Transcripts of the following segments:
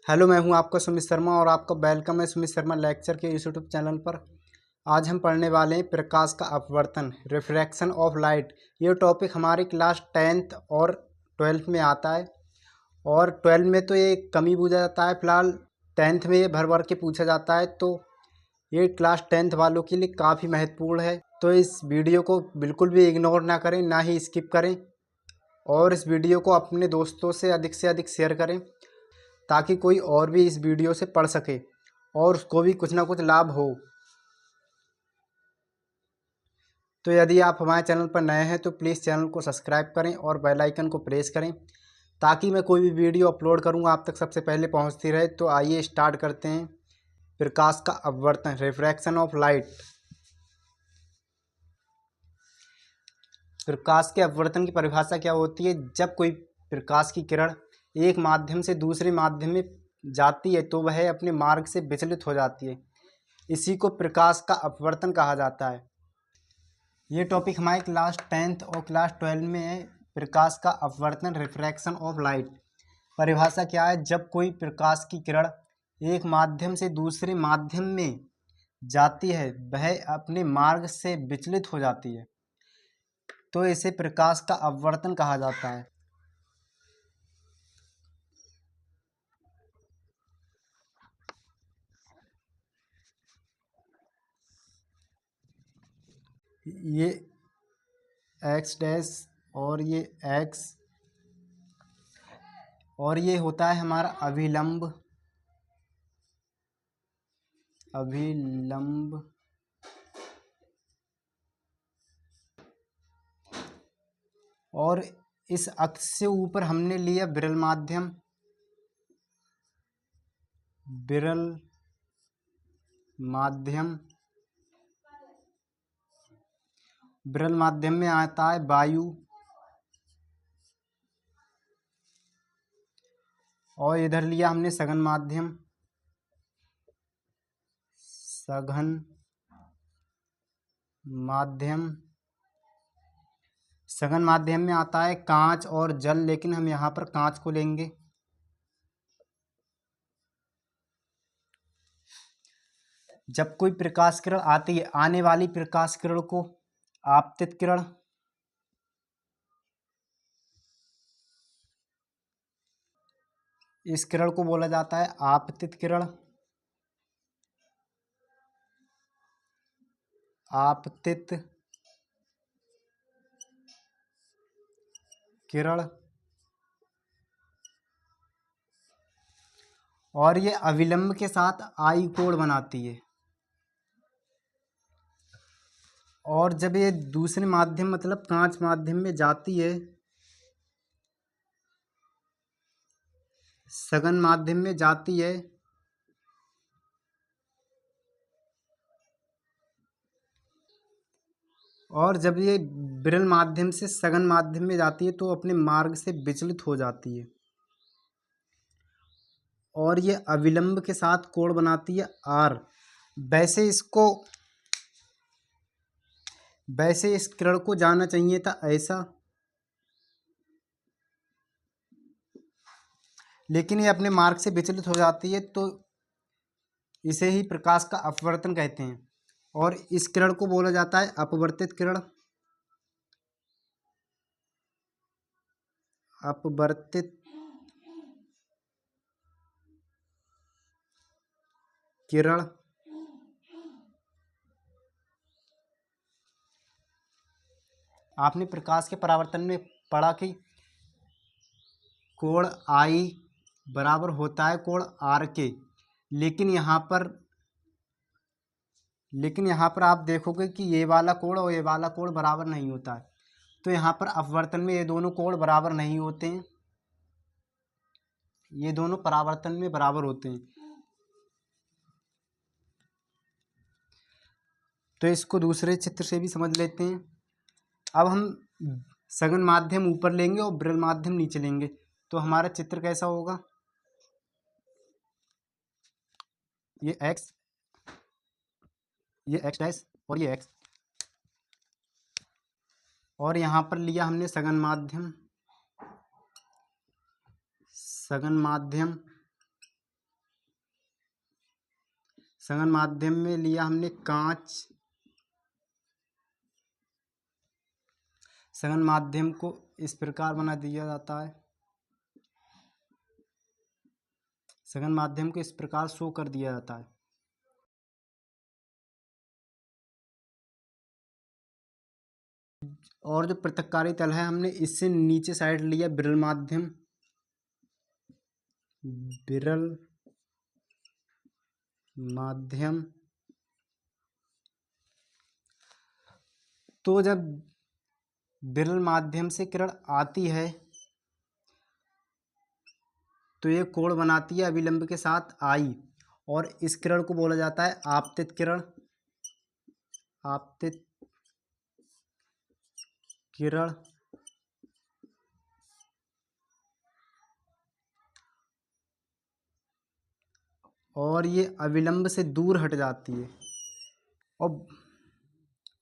Hello, मैं हूं आपका सुमित शर्मा और आपका वेलकम है सुमित शर्मा लेक्चर के यूट्यूब चैनल पर। आज हम पढ़ने वाले हैं प्रकाश का अपवर्तन, रिफ्रैक्शन ऑफ लाइट। ये टॉपिक हमारी क्लास 10th और 12th में आता है और 12th में तो ये कम ही पूछा जाता है। फिलहाल 10th में ये भर भर के पूछा जाता है, तो ये क्लास 10th वालों के लिए काफ़ी महत्वपूर्ण है। तो इस वीडियो को बिल्कुल भी इग्नोर ना करें, ना ही स्किप करें, और इस वीडियो को अपने दोस्तों से अधिक शेयर करें ताकि कोई और भी इस वीडियो से पढ़ सके और उसको भी कुछ ना कुछ लाभ हो। तो यदि आप हमारे चैनल पर नए हैं तो प्लीज़ चैनल को सब्सक्राइब करें और बेल आइकन को प्रेस करें ताकि मैं कोई भी वीडियो अपलोड करूंगा आप तक सबसे पहले पहुंचती रहे। तो आइए स्टार्ट करते हैं। प्रकाश का अपवर्तन, रिफ्रैक्शन ऑफ लाइट। प्रकाश के अपवर्तन की परिभाषा क्या होती है? जब कोई प्रकाश की किरण एक माध्यम से दूसरे माध्यम में जाती है तो वह अपने मार्ग से विचलित हो जाती है। इसी को प्रकाश का अपवर्तन कहा जाता है। ये टॉपिक हमारे क्लास 10th और क्लास 12 में है। प्रकाश का अपवर्तन, रिफ्रैक्शन ऑफ लाइट। परिभाषा क्या है? जब कोई प्रकाश की किरण एक माध्यम से दूसरे माध्यम में जाती है वह अपने मार्ग से विचलित हो जाती है, तो इसे प्रकाश का अपवर्तन कहा जाता है। ये एक्स डैश और ये एक्स, और ये होता है हमारा अभिलंब। अभिलंब और इस अक्ष से ऊपर हमने लिया विरल माध्यम। विरल माध्यम, विरल माध्यम में आता है वायु, और इधर लिया हमने सघन माध्यम। सघन माध्यम, सघन माध्यम में आता है कांच और जल, लेकिन हम यहाँ पर कांच को लेंगे। जब कोई प्रकाश किरण आती है, आने वाली प्रकाश किरण को आपतित किरण, इस किरण को बोला जाता है आपतित किरण। आपतित किरण, और ये अविलंब के साथ आई कोण बनाती है। और जब ये दूसरे माध्यम मतलब कांच माध्यम में जाती है, सघन माध्यम में जाती है, और जब ये विरल माध्यम से सघन माध्यम में जाती है तो अपने मार्ग से विचलित हो जाती है, और ये अविलंब के साथ कोण बनाती है आर। वैसे इसको, वैसे इस किरण को जाना चाहिए था ऐसा, लेकिन ये अपने मार्ग से विचलित हो जाती है, तो इसे ही प्रकाश का अपवर्तन कहते हैं। और इस किरण को बोला जाता है अपवर्तित किरण। अपवर्तित किरण। आपने प्रकाश के परावर्तन में पढ़ा कि कोण आई बराबर होता है कोण आर के, लेकिन यहाँ पर आप देखोगे कि ये वाला कोण और ये वाला कोण बराबर नहीं होता है। तो यहाँ पर अपवर्तन में ये दोनों कोण बराबर नहीं होते हैं, ये दोनों परावर्तन में बराबर होते हैं। तो इसको दूसरे चित्र से भी समझ लेते हैं। अब हम सघन माध्यम ऊपर लेंगे और विरल माध्यम नीचे लेंगे, तो हमारा चित्र कैसा होगा? ये एक्स, ये एक्स डैश और ये एक्स, और यहाँ पर लिया हमने सघन माध्यम। सघन माध्यम सघन माध्यम में लिया हमने कांच। सघन माध्यम को इस प्रकार बना दिया जाता है, सघन माध्यम को इस प्रकार शो कर दिया जाता है। और जो पृथक्कारी तल है हमने इससे नीचे साइड लिया विरल माध्यम, विरल माध्यम। तो जब विरल माध्यम से किरण आती है तो ये कोण बनाती है अभिलंब के साथ आई, और इस किरण को बोला जाता है आपतित किरण। आपतित किरण। और ये अविलंब से दूर हट जाती है,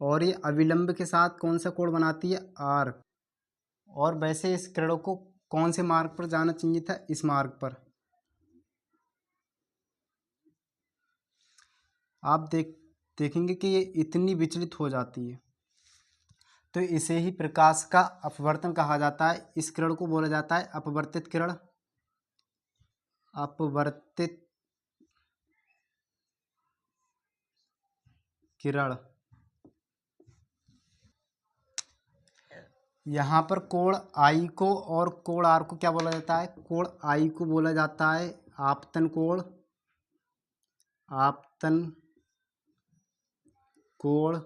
और ये अविलंब के साथ कौन सा कोण बनाती है, आर। और वैसे इस किरण को कौन से मार्ग पर जाना चाहिए था, इस मार्ग पर। आप देखेंगे कि ये इतनी विचलित हो जाती है, तो इसे ही प्रकाश का अपवर्तन कहा जाता है। इस किरण को बोला जाता है अपवर्तित किरण। अपवर्तित किरण। यहाँ पर कोण आई को और कोण आर को क्या बोला जाता है, कोण आई को बोला जाता है आपतन कोण। आपतन कोण।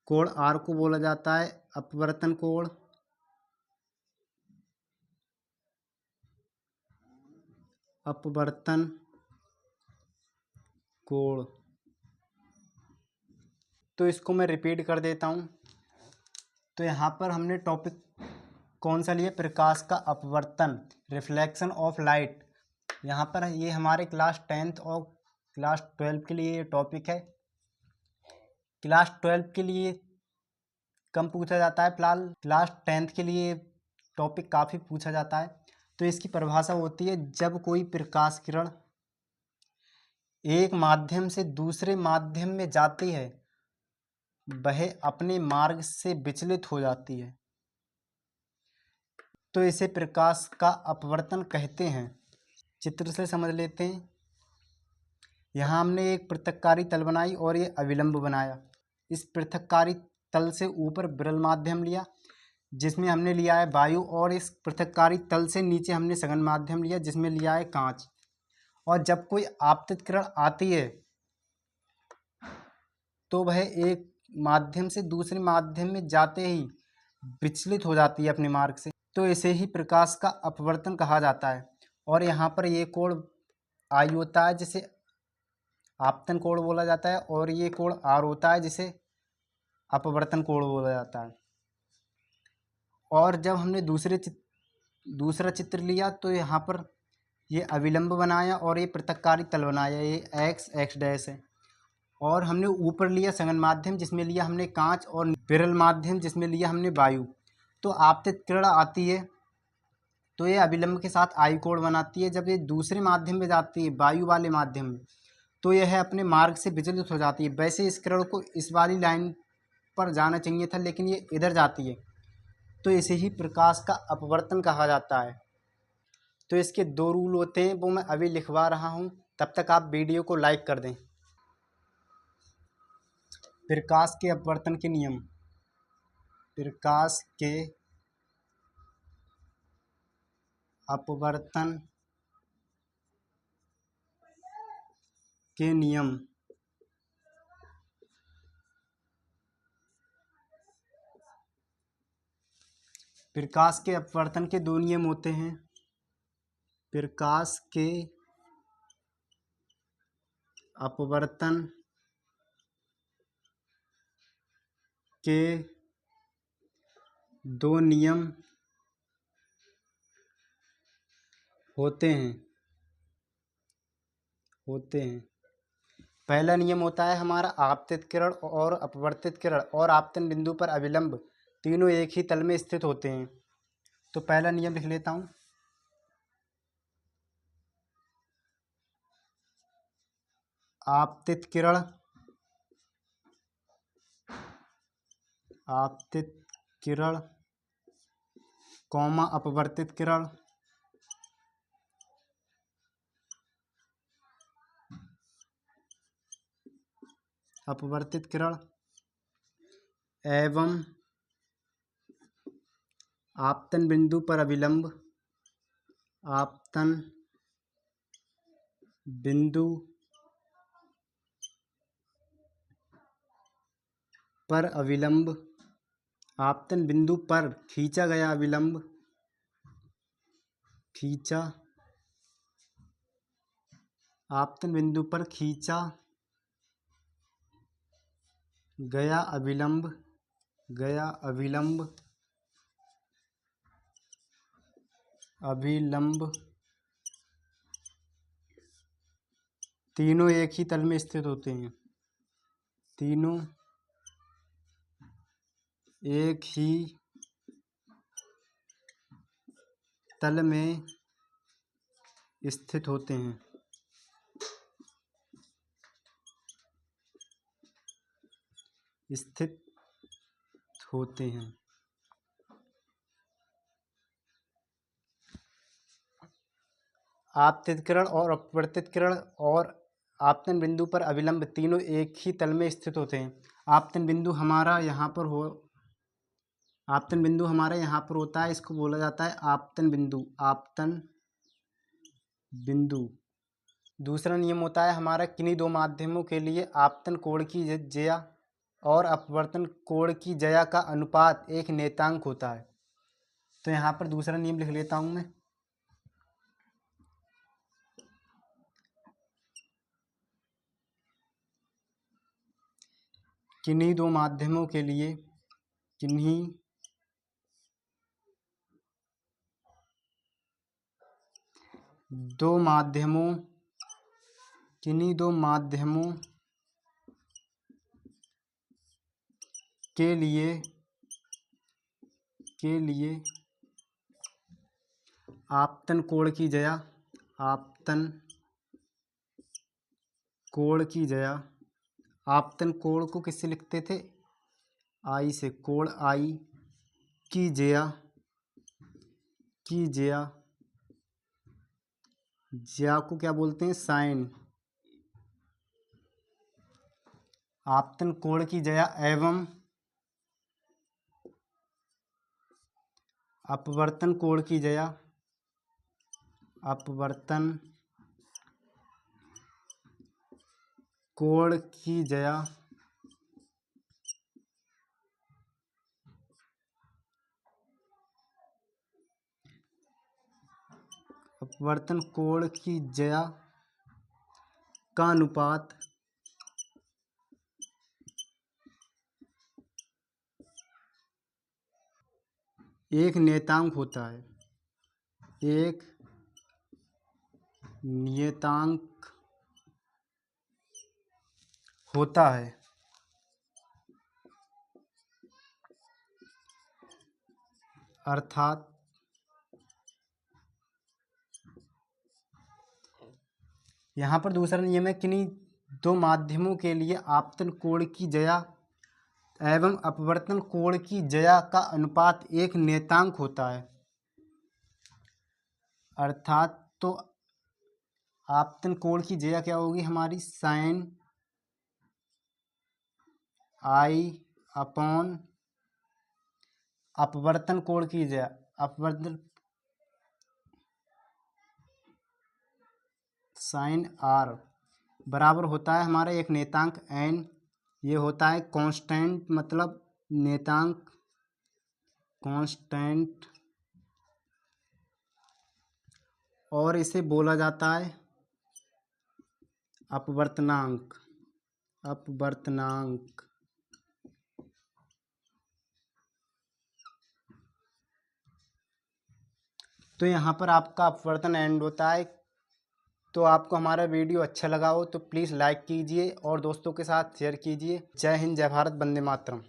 कोण आर को बोला जाता है अपवर्तन कोण। अपवर्तन कोण। तो इसको मैं रिपीट कर देता हूँ। तो यहाँ पर हमने टॉपिक कौन सा लिया, प्रकाश का अपवर्तन, रिफ्लेक्शन ऑफ लाइट। यहाँ पर ये हमारे क्लास 10th और क्लास 12 के लिए ये टॉपिक है। क्लास 12 के लिए कम पूछा जाता है, फिलहाल क्लास 10th के लिए टॉपिक काफ़ी पूछा जाता है। तो इसकी परिभाषा होती है, जब कोई प्रकाश किरण एक माध्यम से दूसरे माध्यम में जाती है वह अपने मार्ग से विचलित हो जाती है, तो इसे प्रकाश का अपवर्तन कहते हैं। चित्र से समझ लेते हैं। यहाँ हमने एक पृथक्कारी तल बनाई और ये अविलंब बनाया। इस पृथक्कारी तल से ऊपर विरल माध्यम लिया जिसमें हमने लिया है वायु, और इस पृथक्कारी तल से नीचे हमने सघन माध्यम लिया जिसमें लिया है कांच। और जब कोई आपतित किरण आती है तो वह एक माध्यम से दूसरे माध्यम में जाते ही विचलित हो जाती है अपने मार्ग से, तो इसे ही प्रकाश का अपवर्तन कहा जाता है। और यहाँ पर ये कोण आई होता है जिसे आपतन कोण बोला जाता है, और ये कोण आर होता है जिसे अपवर्तन कोण बोला जाता है। और जब हमने दूसरा चित्र लिया तो यहाँ पर ये अविलंब बनाया और ये पृथक्कारी तल बनाया, ये एक्स डैश है। और हमने ऊपर लिया सघन माध्यम जिसमें लिया हमने कांच, और विरल माध्यम जिसमें लिया हमने वायु। तो आपतित किरण आती है तो ये अविलंब के साथ आई कोण बनाती है। जब ये दूसरे माध्यम में जाती है वायु वाले माध्यम में, तो यह अपने मार्ग से विचलित हो जाती है। वैसे इस किरण को इस वाली लाइन पर जाना चाहिए था लेकिन ये इधर जाती है, तो इसे ही प्रकाश का अपवर्तन कहा जाता है। तो इसके 2 रूल होते हैं, वो मैं अभी लिखवा रहा हूँ, तब तक आप वीडियो को लाइक कर दें। प्रकाश के अपवर्तन के नियम। प्रकाश के अपवर्तन के नियम। प्रकाश के अपवर्तन के 2 नियम होते हैं। प्रकाश के अपवर्तन के 2 नियम होते हैं। पहला नियम होता है हमारा आपतित किरण और अपवर्तित किरण और आपतन बिंदु पर अविलंब तीनों एक ही तल में स्थित होते हैं। तो पहला नियम लिख लेता हूँ। आपतित किरण, आपतित किरण, कॉमा अपवर्तित किरण, अपवर्तित किरण, एवं आपतन बिंदु पर अविलंब, आपतन बिंदु पर अविलंब, आपतन बिंदु पर खींचा गया अविलंब, खींचा, आपतन बिंदु पर खींचा गया अविलंब, गया अविलंब, अविलंब तीनों एक ही तल में स्थित होते हैं, तीनों एक ही तल में स्थित होते हैं, स्थित होते हैं। आपतित किरण और अपवर्तित किरण और आपतन बिंदु पर अविलंब तीनों एक ही तल में स्थित होते हैं। आपतन बिंदु हमारा यहाँ पर हो, आपतन बिंदु हमारा यहाँ पर होता है, इसको बोला जाता है आपतन बिंदु, आपतन बिंदु। दूसरा नियम होता है हमारा किन्हीं दो माध्यमों के लिए आपतन कोण की ज्या और अपवर्तन कोण की ज्या का अनुपात एक नियतांक होता है। तो यहाँ पर दूसरा नियम लिख लेता हूँ मैं, किन्हीं दो माध्यमों के लिए, किन्हीं दो माध्यमों, किन्हीं दो माध्यमों के लिए आपतन कोण की ज्या, आपतन कोण की ज्या, आपतन कोण को किससे लिखते थे, आई से, कोण आई की ज्या, की ज्या, ज्या को क्या बोलते हैं, साइन, आपतन कोण की ज्या एवं अपवर्तन कोण की ज्या, अपवर्तन कोण की ज्या, अपवर्तन कोण की ज्या का अनुपात एक नियतांक होता है, एक नियतांक होता है। अर्थात यहाँ पर दूसरा नियम है किन्हीं दो माध्यमों के लिए आपतन कोण की ज्या एवं अपवर्तन कोण की ज्या का अनुपात एक नियतांक होता है। अर्थात तो आपतन कोण की ज्या क्या होगी हमारी, साइन आई अपॉन अपवर्तन कोण की ज्या, अपवर्तन साइन आर बराबर होता है हमारा एक नियतांक एन, ये होता है कांस्टेंट, मतलब नियतांक कांस्टेंट, और इसे बोला जाता है अपवर्तनांक, अपवर्तनांक। तो यहाँ पर आपका अपवर्तन एंड होता है। तो आपको हमारा वीडियो अच्छा लगा हो तो प्लीज़ लाइक कीजिए और दोस्तों के साथ शेयर कीजिए। जय हिंद, जय भारत, वंदे मातरम।